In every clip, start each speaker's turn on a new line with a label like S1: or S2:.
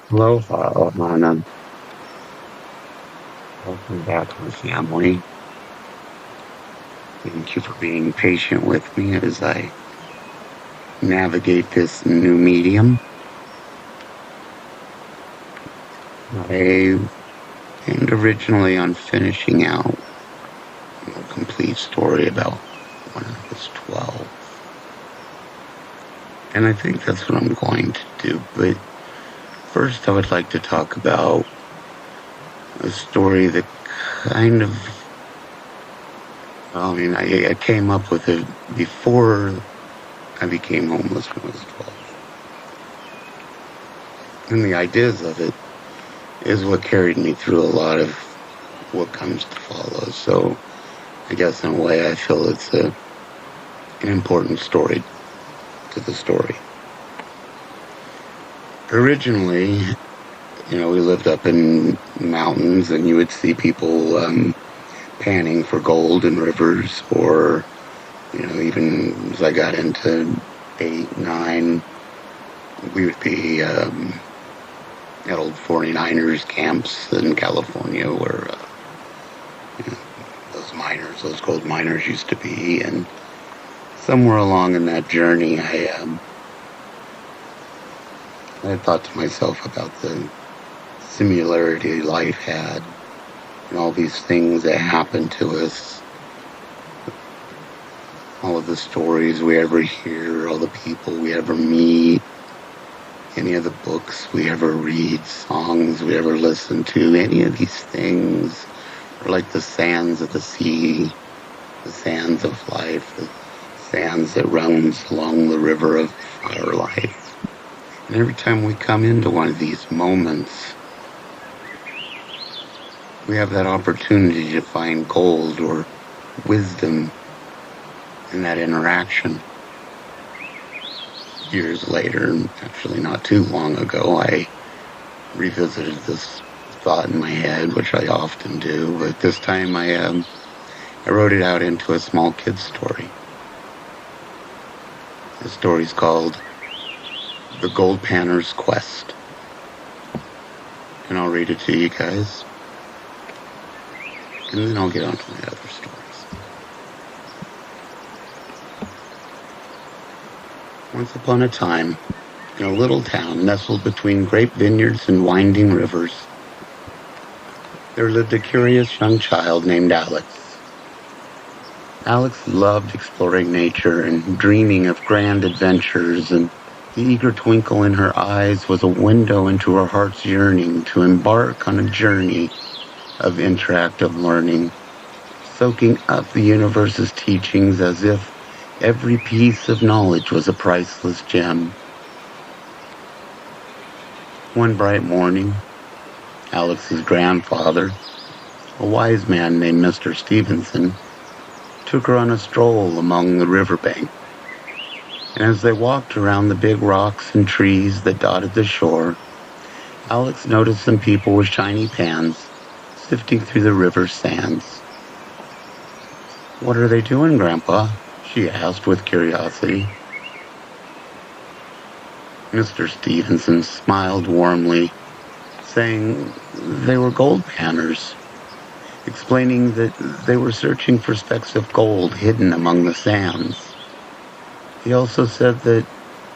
S1: Aloha, ohana. Welcome back, my family. Thank you for being patient with me as I navigate this new medium. I aimed originally on finishing out a complete story about when I was 12. And I think that's what I'm going to do. But first, I would like to talk about a story that kind of, I came up with it before I became homeless when I was 12. And the ideas of it is what carried me through a lot of what comes to follow. So I guess in a way I feel it's an important story to the story. Originally, we lived up in mountains, and you would see people panning for gold in rivers, or, even as I got into 8, 9, we would be at old 49ers camps in California where those gold miners used to be. And somewhere along in that journey, I thought to myself about the similarity life had and all these things that happened to us, all of the stories we ever hear, all the people we ever meet, any of the books we ever read, songs we ever listen to, any of these things are like the sands of the sea, the sands of life, the sands that runs along the river of our life. And every time we come into one of these moments, we have that opportunity to find gold or wisdom in that interaction. Years later, actually not too long ago, I revisited this thought in my head, which I often do, but this time I wrote it out into a small kid's story. The story's called The Gold Panner's Quest. And I'll read it to you guys. And then I'll get on to my other stories. Once upon a time, in a little town nestled between grape vineyards and winding rivers, there lived a curious young child named Alex. Alex loved exploring nature and dreaming of grand adventures, and the eager twinkle in her eyes was a window into her heart's yearning to embark on a journey of interactive learning, soaking up the universe's teachings as if every piece of knowledge was a priceless gem. One bright morning, Alex's grandfather, a wise man named Mr. Stevenson, took her on a stroll among the riverbank. And as they walked around the big rocks and trees that dotted the shore, Alex noticed some people with shiny pans sifting through the river's sands. "What are they doing, Grandpa?" she asked with curiosity. Mr. Stevenson smiled warmly, saying they were gold panners, explaining that they were searching for specks of gold hidden among the sands. He also said that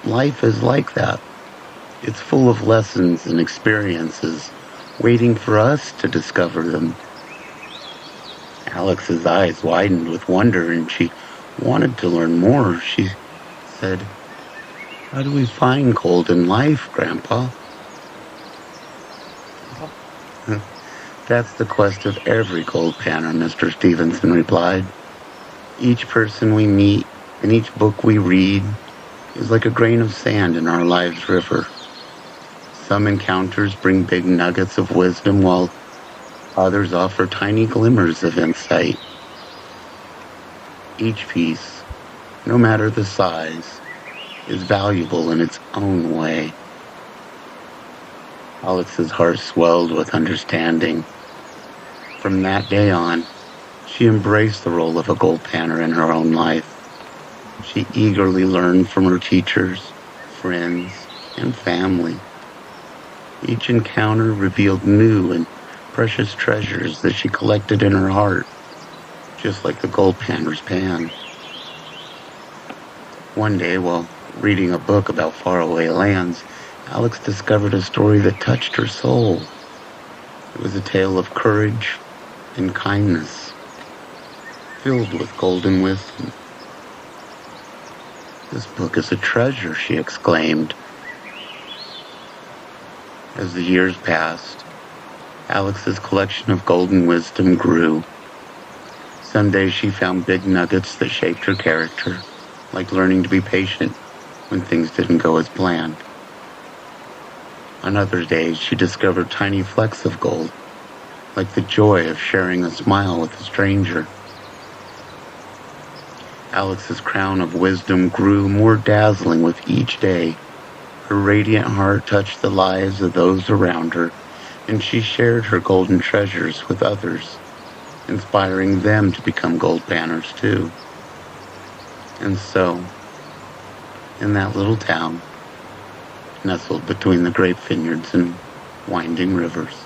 S1: life is like that. It's full of lessons and experiences, waiting for us to discover them. Alex's eyes widened with wonder, and she wanted to learn more. She said, "How do we find gold in life, Grandpa?" "That's the quest of every gold panner," Mr. Stevenson replied. "Each person we meet and each book we read is like a grain of sand in our life's river. Some encounters bring big nuggets of wisdom, while others offer tiny glimmers of insight. Each piece, no matter the size, is valuable in its own way." Alex's heart swelled with understanding. From that day on, she embraced the role of a gold panner in her own life. She eagerly learned from her teachers, friends, and family. Each encounter revealed new and precious treasures that she collected in her heart, just like the gold panner's pan. One day, while reading a book about faraway lands, Alex discovered a story that touched her soul. It was a tale of courage and kindness, filled with golden wisdom. "This book is a treasure," she exclaimed. As the years passed, Alex's collection of golden wisdom grew. Some days she found big nuggets that shaped her character, like learning to be patient when things didn't go as planned. On other days, she discovered tiny flecks of gold, like the joy of sharing a smile with a stranger. Alex's crown of wisdom grew more dazzling with each day. Her radiant heart touched the lives of those around her, and she shared her golden treasures with others, inspiring them to become gold panners too. And so, in that little town, nestled between the grape vineyards and winding rivers,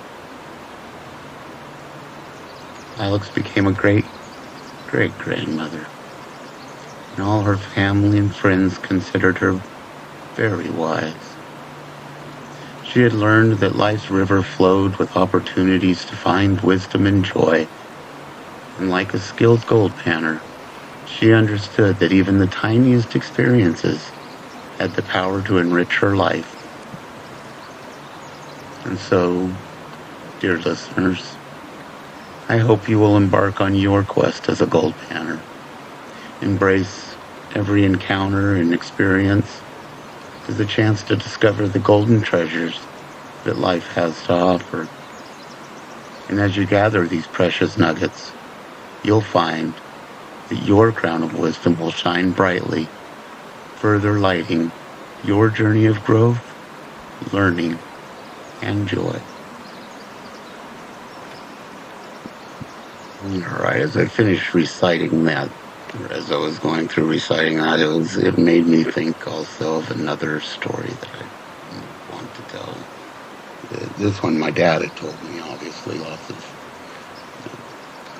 S1: Alex became a great-great-grandmother, and all her family and friends considered her very wise. She had learned that life's river flowed with opportunities to find wisdom and joy, and like a skilled gold panner, she understood that even the tiniest experiences had the power to enrich her life. And so, dear listeners, I hope you will embark on your quest as a gold panner. Embrace every encounter and experience as a chance to discover the golden treasures that life has to offer. And as you gather these precious nuggets, you'll find that your crown of wisdom will shine brightly, further lighting your journey of growth, learning, and joy. Alright, as I finished reciting that, or as I was going through reciting that, it made me think also of another story that I want to tell. This one my dad had told me, obviously. Lots of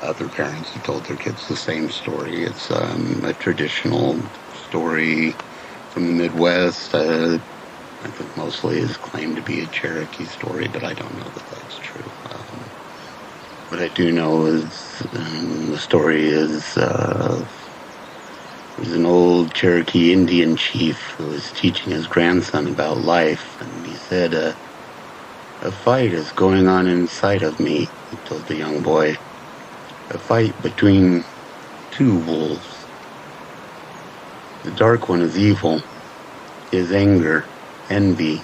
S1: other parents have told their kids the same story. It's a traditional story from the Midwest. I think mostly is claimed to be a Cherokee story, but I don't know that that's true. What I do know is the story is there's an old Cherokee Indian chief who was teaching his grandson about life, and he said, "A fight is going on inside of me," he told the young boy. "A fight between two wolves. The dark one is evil. His anger, envy,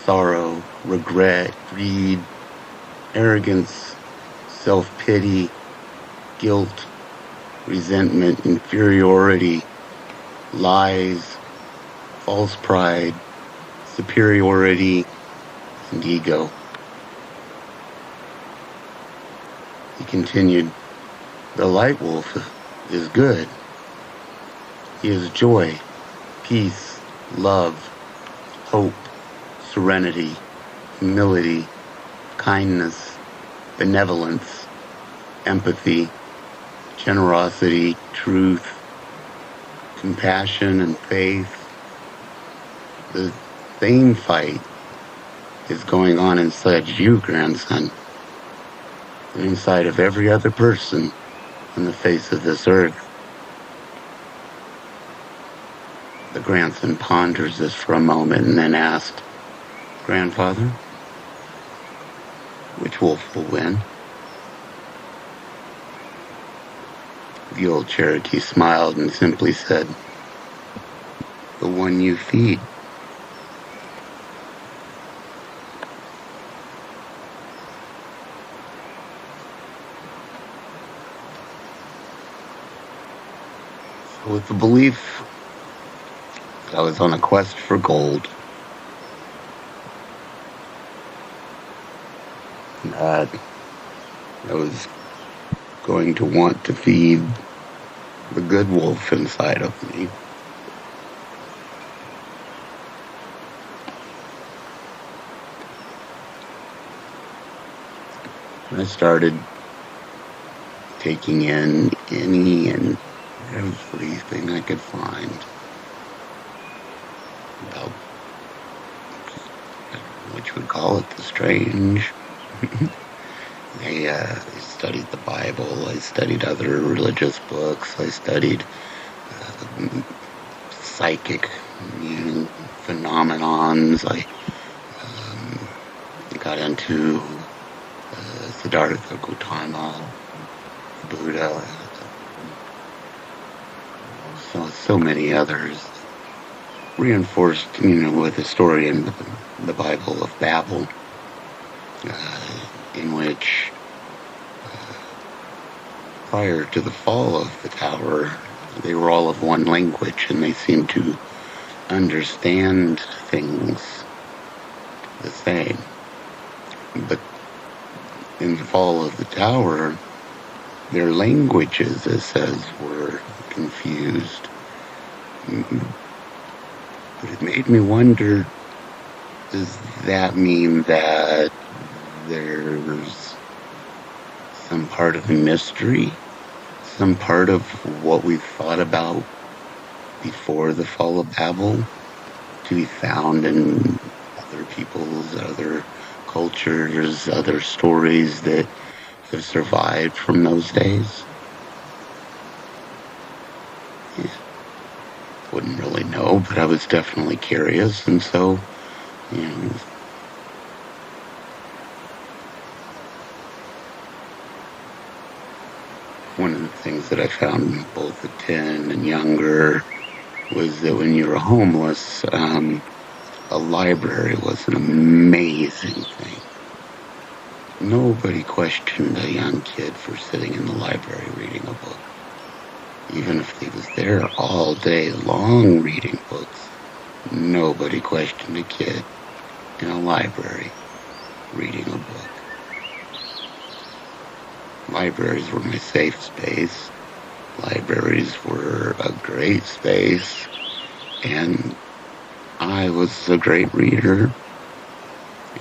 S1: sorrow, regret, greed, arrogance, self-pity, guilt, resentment, inferiority, lies, false pride, superiority, and ego." He continued, "The light wolf is good. He is joy, peace, love, hope, serenity, humility, kindness, benevolence, empathy, generosity, truth, compassion, and faith. The same fight is going on inside you, grandson, and inside of every other person on the face of this earth." The grandson ponders this for a moment and then asked, "Grandfather, which wolf will win?" The old Cherokee smiled and simply said, "The one you feed." So with the belief that I was on a quest for gold, that I was going to want to feed the good wolf inside of me, I started taking in any and everything I could find about what you would call it, the strange. I studied the Bible. I studied other religious books. I studied psychic phenomenons. I got into Siddhartha Gautama, Buddha, so many others. Reinforced, with the story in the Bible of Babel, in which prior to the fall of the tower, they were all of one language, and they seemed to understand things the same. But in the fall of the tower, their languages, it says, were confused. But it made me wonder, does that mean that there's some part of the mystery, some part of what we thought about before the fall of Babel to be found in other people's, other cultures, other stories that have survived from those days? Yeah. Wouldn't really know, but I was definitely curious, and so, one of the things that I found both at 10 and younger was that when you were homeless, a library was an amazing thing. Nobody questioned a young kid for sitting in the library reading a book. Even if he was there all day long reading books, nobody questioned a kid in a library reading a book. Libraries were my safe space. Libraries were a great space, and I was a great reader.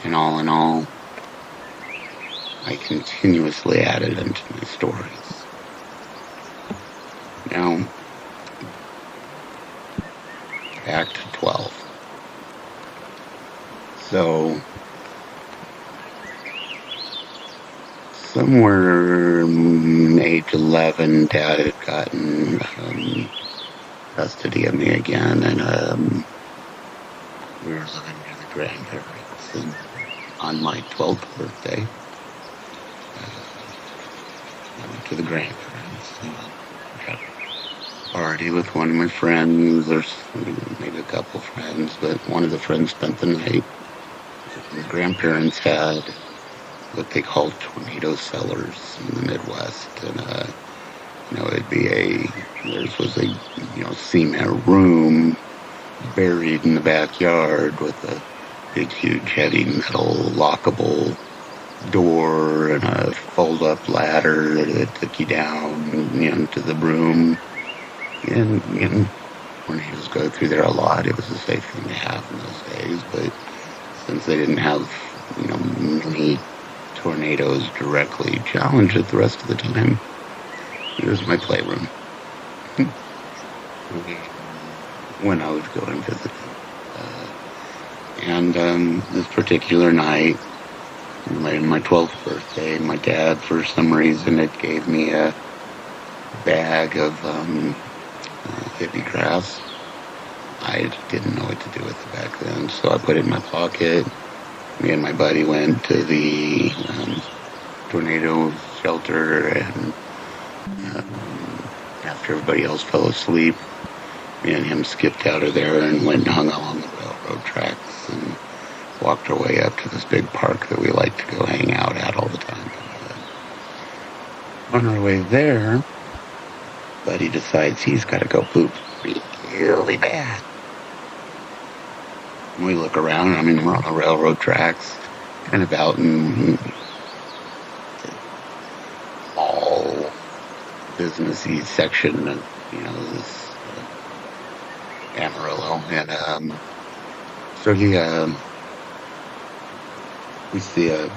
S1: And all in all, I continuously added into my stories. Now, back to 12. So, somewhere age 11, Dad had gotten custody of me again, and we were living near the grandparents. And on my 12th birthday, I went to the grandparents and had a party with one of my friends. There's maybe a couple friends, but one of the friends spent the night. And the grandparents had what they called tornado cellars in the Midwest, and it'd be theirs was a cement room buried in the backyard with a big, huge, heavy metal lockable door and a fold-up ladder that took you down, to the room. And tornadoes go through there a lot. It was a safe thing to have in those days, but since they didn't have, many tornadoes directly challenge it the rest of the time, it was my playroom when I would go and visit them. And this particular night, my 12th birthday, my dad, for some reason, it gave me a bag of hippie grass. I didn't know what to do with it back then, so I put it in my pocket. Me and my buddy went to the tornado shelter, and after everybody else fell asleep, me and him skipped out of there and went and hung along the railroad tracks and walked our way up to this big park that we like to go hang out at all the time. On our way there, Buddy decides he's got to go poop really bad. We look around, we're on the railroad tracks, kind of out in the mall, businessy section of, this Amarillo. And so we see a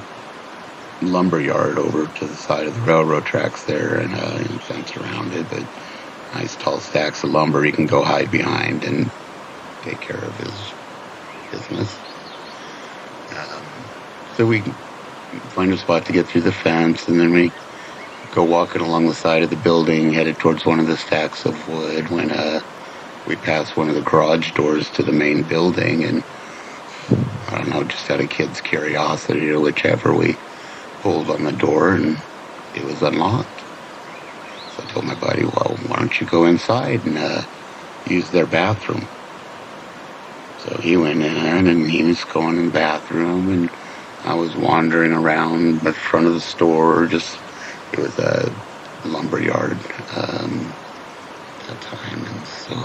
S1: lumber yard over to the side of the railroad tracks there, and a fence around it, but nice tall stacks of lumber he can go hide behind and take care of his business. So we find a spot to get through the fence, and then we go walking along the side of the building, headed towards one of the stacks of wood, when we pass one of the garage doors to the main building, and I don't know, just out of kid's curiosity or whichever, we pulled on the door, and it was unlocked. So I told my buddy, well, why don't you go inside and use their bathroom? So he went in, and he was going in the bathroom, and I was wandering around the front of the store. It was a lumber yard at that time, and so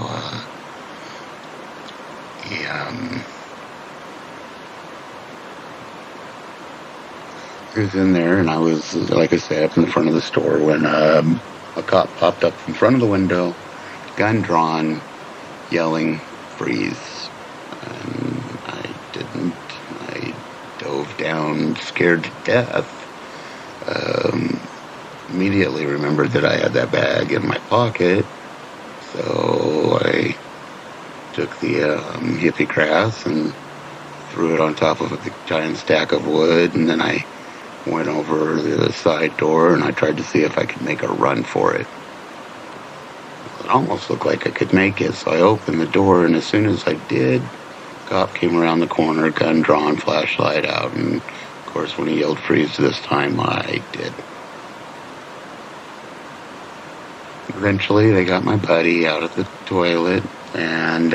S1: he was in there, and I was, like I said, up in the front of the store when a cop popped up in front of the window, gun drawn, yelling, "Freeze!" And I didn't. I dove down, scared to death. Immediately remembered that I had that bag in my pocket, so I took the hippie grass and threw it on top of a big giant stack of wood, and then I went over the side door and I tried to see if I could make a run for it. It almost looked like I could make it, so I opened the door, and as soon as I did, the cop came around the corner, gun drawn, flashlight out, and of course when he yelled freeze this time, I did. Eventually they got my buddy out of the toilet and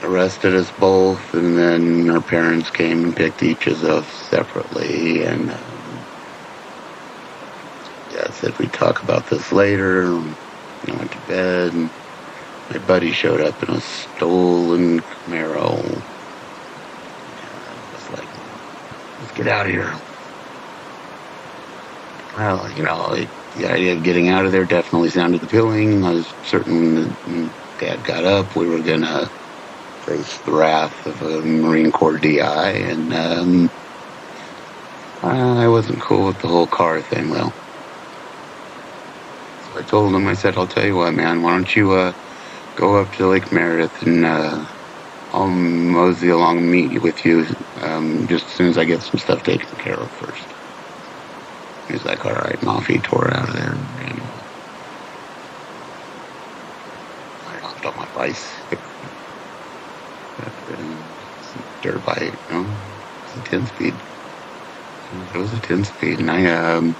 S1: arrested us both, and then our parents came and picked each of us separately, and Dad said we'd talk about this later. I went to bed, and my buddy showed up in a stolen Camaro. I was like, let's get out of here. Well, the idea of getting out of there definitely sounded appealing. I was certain that when Dad got up, we were going to face the wrath of a Marine Corps DI, and I wasn't cool with the whole car thing, though. So I told him, I said, I'll tell you what, man, why don't you go up to Lake Meredith, and I'll mosey along and meet with you just as soon as I get some stuff taken care of first. He was like, all right, and off he tore out of there. And I hopped on my bicycle. Dirt bike, it was a 10-speed. It was a 10-speed, and I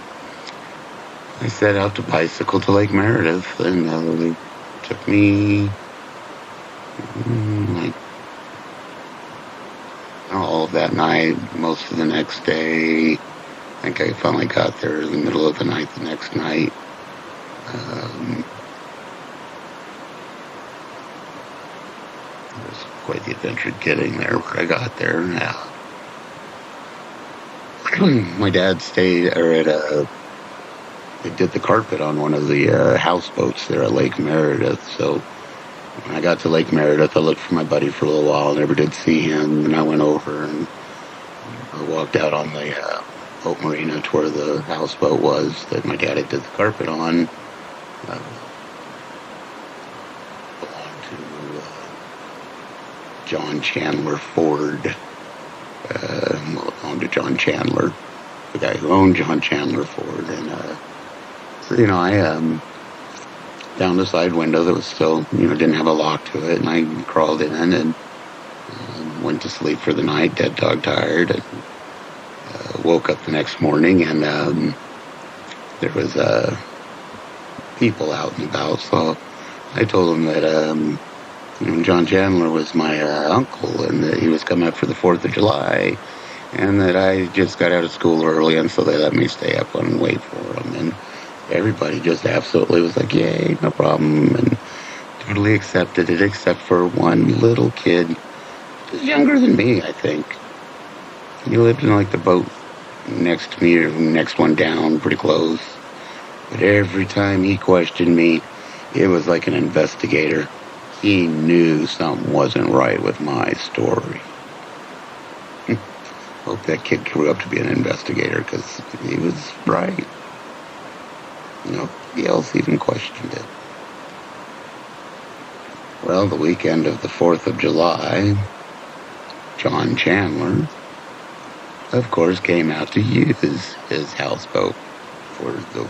S1: set out to bicycle to Lake Meredith, and it took me all of that night, most of the next day. I think I finally got there in the middle of the night the next night. It was quite the adventure getting there where I got there. My dad stayed they did the carpet on one of the houseboats there at Lake Meredith. So when I got to Lake Meredith, I looked for my buddy for a little while. I never did see him. And I went over and I walked out on the boat marina to where the houseboat was that my dad had did the carpet on. Belonged to John Chandler Ford. Belonged to John Chandler, the guy who owned John Chandler Ford. And so, I found a side window that was still, didn't have a lock to it, and I crawled in and went to sleep for the night, dead dog tired, and woke up the next morning, and there was people out and about. So I told him that John Chandler was my uncle, and that he was coming up for the 4th of July, and that I just got out of school early, and so they let me stay up and wait for him. And everybody just absolutely was like, yay, no problem, and totally accepted it, except for one little kid, just younger than me, I think. He lived in the boat next to me, or next one down, pretty close. But every time he questioned me, it was like an investigator. He knew something wasn't right with my story. Hope that kid grew up to be an investigator, because he was right. Nobody else even questioned it. Well, the weekend of the 4th of July, John Chandler, of course, came out to use his houseboat for the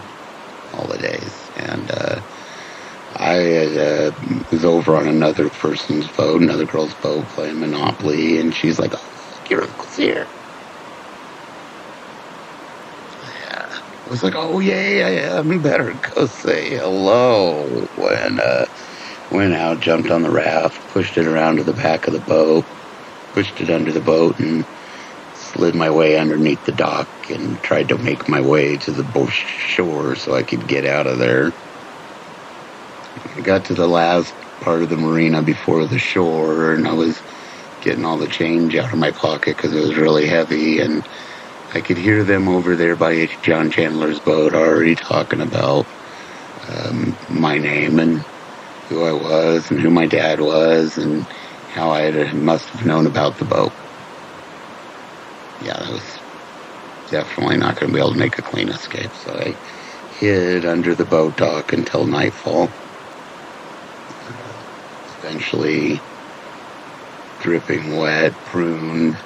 S1: holidays. And I was over on another person's boat, another girl's boat, playing Monopoly, and she's like, "Oh, look, your uncle's here." Yeah. I was like, "Oh, yeah, we better go say hello." When went out, jumped on the raft, pushed it around to the back of the boat, pushed it under the boat, and slid my way underneath the dock and tried to make my way to the shore so I could get out of there. I got to the last part of the marina before the shore, and I was getting all the change out of my pocket because it was really heavy, and I could hear them over there by John Chandler's boat already talking about my name and who I was and who my dad was and how I must have known about the boat. Yeah, I was definitely not going to be able to make a clean escape, so I hid under the boat dock until nightfall. Eventually, dripping wet, pruned,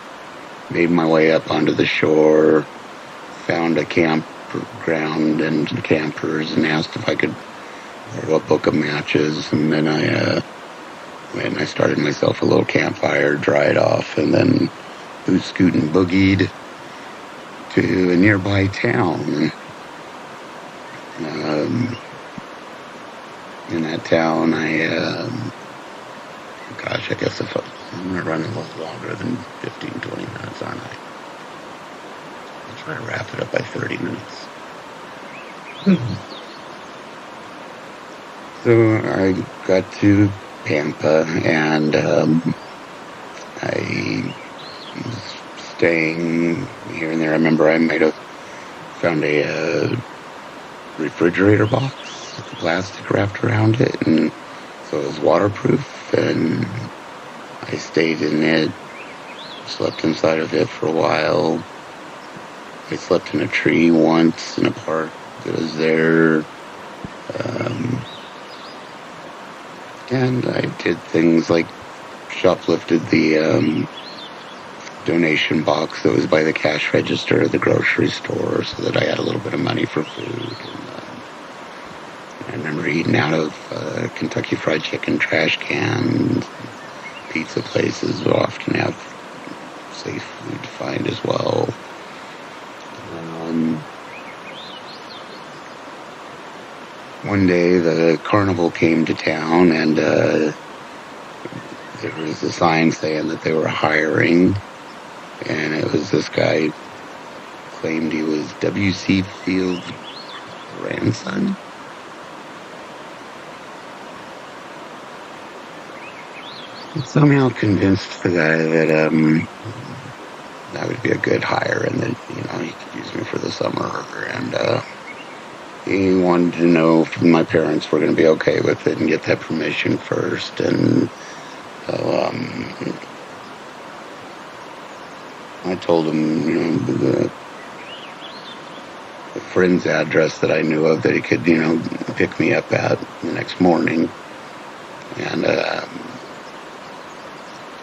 S1: made my way up onto the shore, found a campground and campers, and asked if I could borrow a book of matches, and then I started myself a little campfire, dried off, and then scoot and boogied to a nearby town. In that town, I guess if I'm going to run a little longer than 15, 20 minutes, aren't I? I'll try to wrap it up by 30 minutes. So I got to Pampa, and I was staying here and there. I remember I might have found a refrigerator box with a plastic wrapped around it, and so it was waterproof, and I stayed in it, slept inside of it for a while. I slept in a tree once in a park that was there, and I did things like shoplifted the donation box that was by the cash register of the grocery store so that I had a little bit of money for food. And I remember eating out of Kentucky Fried Chicken trash cans. Pizza places will often have safe food to find as well. One day the carnival came to town, and there was a sign saying that they were hiring, and it was this guy claimed he was W.C. Field's grandson. I somehow convinced the guy that that would be a good hire, and that he could use me for the summer, and he wanted to know if my parents were going to be okay with it and get that permission first. And so I told him, the friend's address that I knew of that he could, pick me up at the next morning. And I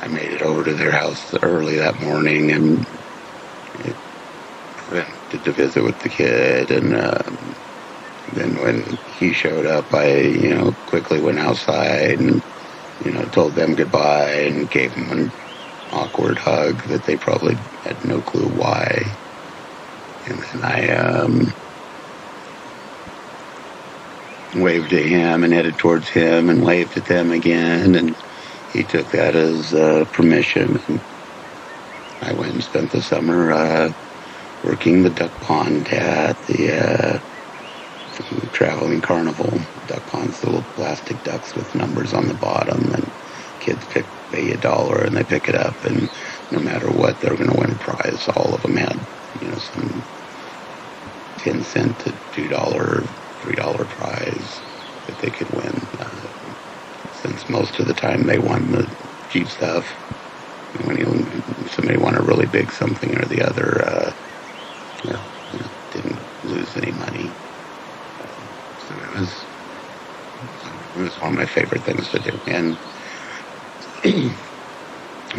S1: made it over to their house early that morning and did the visit with the kid. And then when he showed up, I, quickly went outside and, told them goodbye and gave them an awkward hug that they probably had no clue why. And then I waved at him and headed towards him and waved at them again, and he took that as permission. And I went and spent the summer working the duck pond at the traveling carnival. Duck ponds, the little plastic ducks with numbers on the bottom, and kids pay $1 and they pick it up, and no matter what, they're going to win a prize. All of them had, some 10-cent to $2, $3 prize that they could win. Since most of the time they won the cheap stuff, when you somebody won a really big something or the other. Didn't lose any money. So it was one of my favorite things to do. And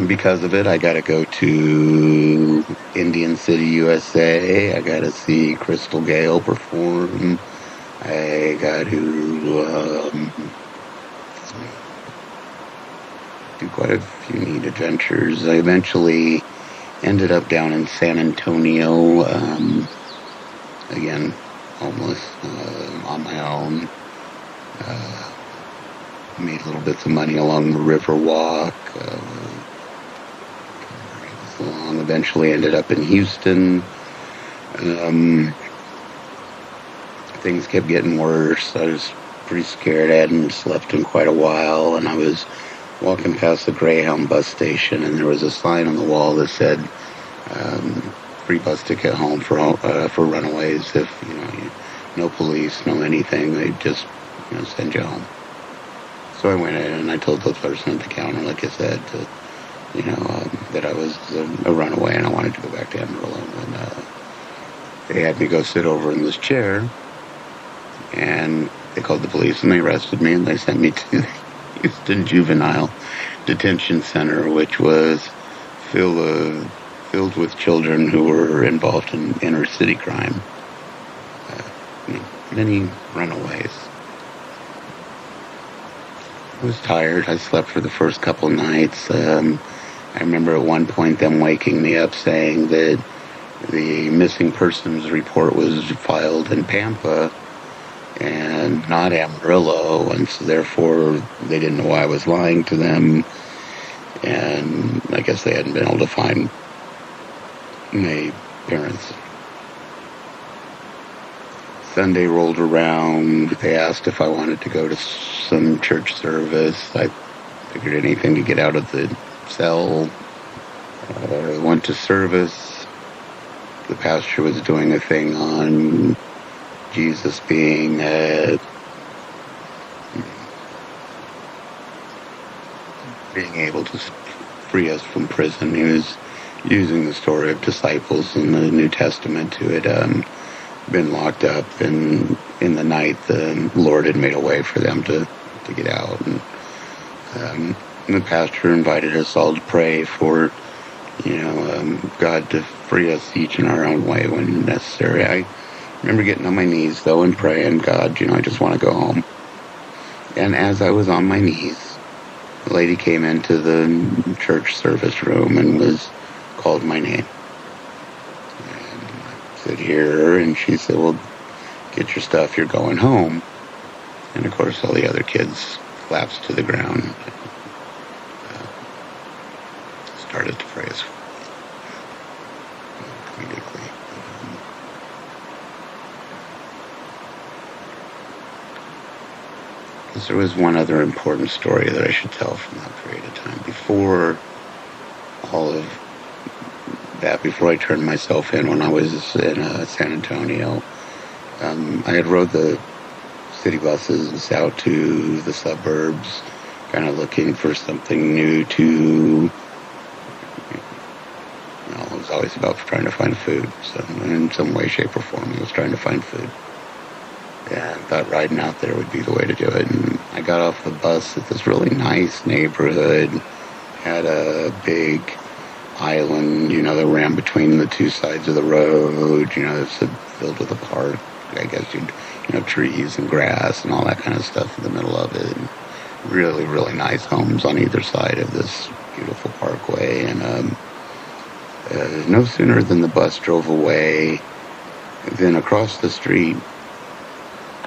S1: because of it, I got to go to Indian City, USA. I got to see Crystal Gale perform. I got to do quite a few neat adventures. I eventually ended up down in San Antonio, again, homeless, on my own. Made little bits of money along the river walk. Eventually ended up in Houston. Things kept getting worse. I was pretty scared. I hadn't slept in quite a while, and I was walking past the Greyhound bus station, and there was a sign on the wall that said, free bus ticket home for runaways. If, no police, no anything, they just, send you home. So I went in and I told the person at the counter, like I said, that I was a runaway and I wanted to go back to Amarillo. And they had me go sit over in this chair, and they called the police and they arrested me and they sent me to the Houston Juvenile Detention Center, which was filled with children who were involved in inner city crime. Many runaways. I was tired. I slept for the first couple nights. I remember at one point them waking me up saying that the missing persons report was filed in Pampa and not Amarillo, and so therefore they didn't know why I was lying to them, and I guess they hadn't been able to find my parents. Sunday rolled around. They asked if I wanted to go to some church service. I figured anything to get out of the cell. Went to service. The pastor was doing a thing on Jesus being being able to free us from prison. He was using the story of disciples in the New Testament who had been locked up, and in the night the Lord had made a way for them to get out. And the pastor invited us all to pray for, God to free us each in our own way when necessary. I remember getting on my knees, though, and praying, God, I just want to go home. And as I was on my knees, a lady came into the church service room and called my name. And I said, here, and she said, well, get your stuff, you're going home. And, of course, all the other kids collapsed to the ground. Started to pray as comedically. Because there was one other important story that I should tell from that period of time. Before all of that, before I turned myself in when I was in San Antonio, I had rode the city buses out to the suburbs, kind of looking for something new to... it was always about trying to find food. So in some way, shape, or form, I was trying to find food. And I thought riding out there would be the way to do it. And I got off the bus at this really nice neighborhood. Had a big island, that ran between the two sides of the road. It's filled with a park. I guess trees and grass and all that kind of stuff in the middle of it. And really, really nice homes on either side of this beautiful parkway. And no sooner than the bus drove away, than across the street,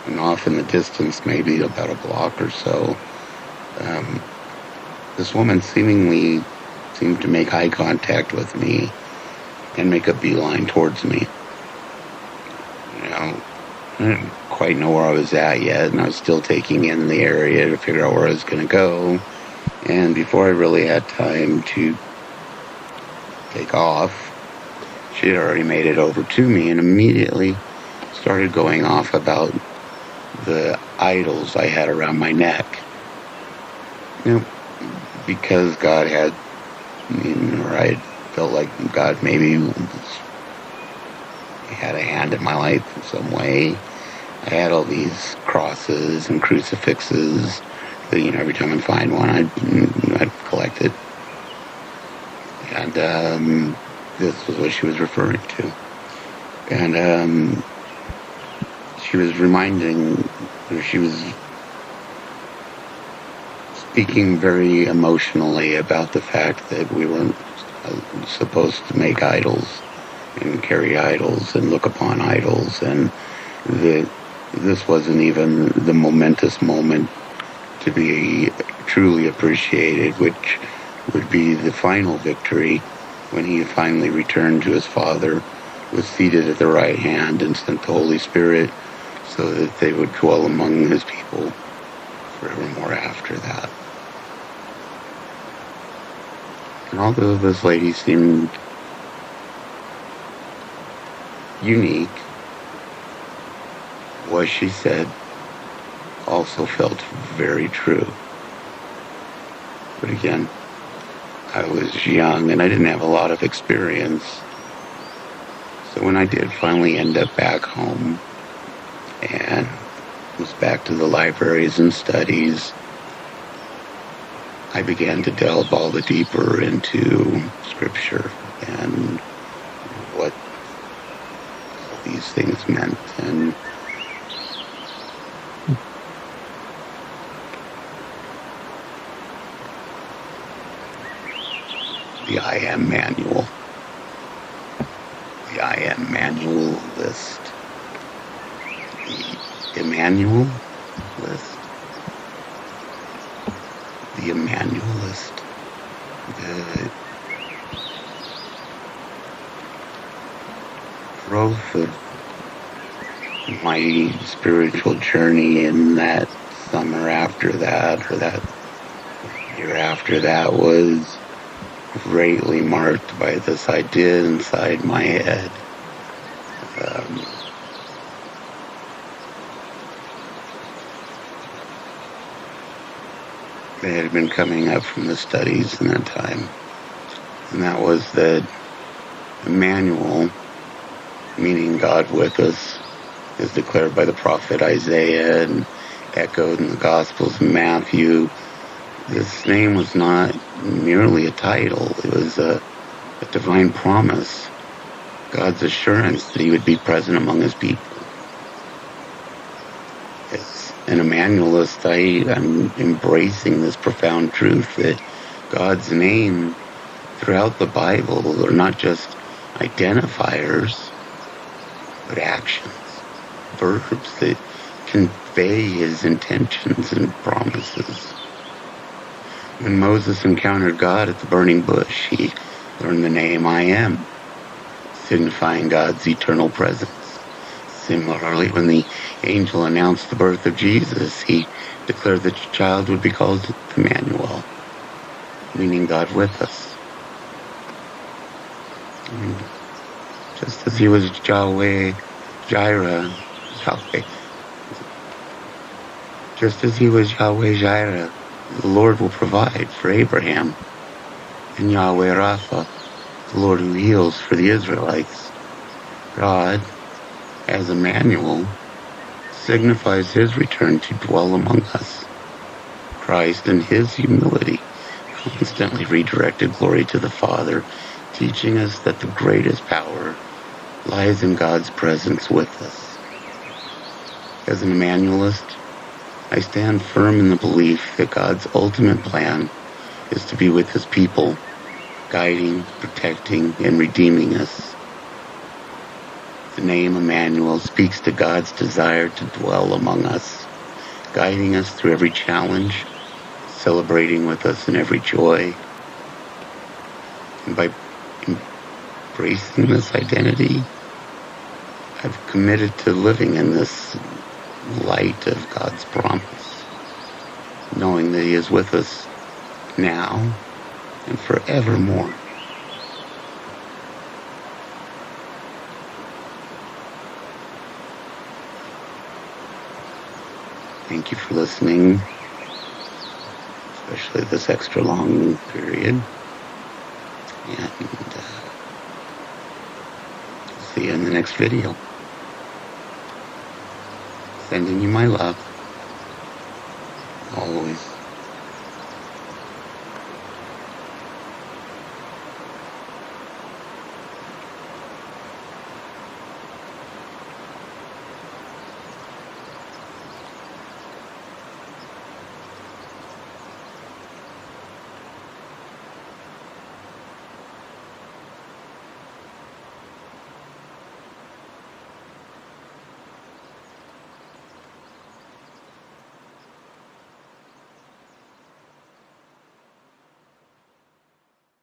S1: and off in the distance, maybe about a block or so, this woman seemed to make eye contact with me and make a beeline towards me. I didn't quite know where I was at yet, and I was still taking in the area to figure out where I was going to go. And before I really had time to take off, she had already made it over to me and immediately started going off about the idols I had around my neck. Because God had, or I felt like God maybe had a hand in my life in some way. I had all these crosses and crucifixes that, every time I'd find one, I'd collect it. And this was what she was referring to. And she was she was speaking very emotionally about the fact that we weren't supposed to make idols and carry idols and look upon idols, and that this wasn't even the momentous moment to be truly appreciated, which would be the final victory when he finally returned to his Father, was seated at the right hand, and sent the Holy Spirit so that they would dwell among his people forevermore after that. And although this lady seemed unique, what she said also felt very true. But again, I was young and I didn't have a lot of experience. So when I did finally end up back home and was back to the libraries and studies, I began to delve all the deeper into Scripture and what these things meant. And the I Am Manual. The I Am Manual list. The Immanuel list. The Immanuelist. The growth of my spiritual journey in that summer after that, or that year after that, was greatly marked by this idea inside my head. That had been coming up from the studies in that time. And that was that Immanuel, meaning God with us, is declared by the prophet Isaiah and echoed in the Gospels of Matthew. This name was not merely a title. It was a divine promise, God's assurance that he would be present among his people. As an Immanuelist, I'm embracing this profound truth that God's name throughout the Bible are not just identifiers, but actions, verbs that convey his intentions and promises. When Moses encountered God at the burning bush, he learned the name I Am, signifying God's eternal presence. Similarly, when the angel announced the birth of Jesus, he declared that the child would be called Immanuel, meaning God with us. Just as he was Yahweh Jireh, just as he was Yahweh Jireh, the Lord will provide for Abraham, and Yahweh Rapha, the Lord who heals for the Israelites. God, as Immanuel, signifies his return to dwell among us. Christ, in his humility, constantly redirected glory to the Father, teaching us that the greatest power lies in God's presence with us. As an Immanuelist, I stand firm in the belief that God's ultimate plan is to be with his people, guiding, protecting, and redeeming us. The name Immanuel speaks to God's desire to dwell among us, guiding us through every challenge, celebrating with us in every joy. And by embracing this identity, I've committed to living in this light of God's promise, knowing that he is with us now and forevermore. Thank you for listening, especially this extra long period. And see you in the next video. Sending you my love. Always.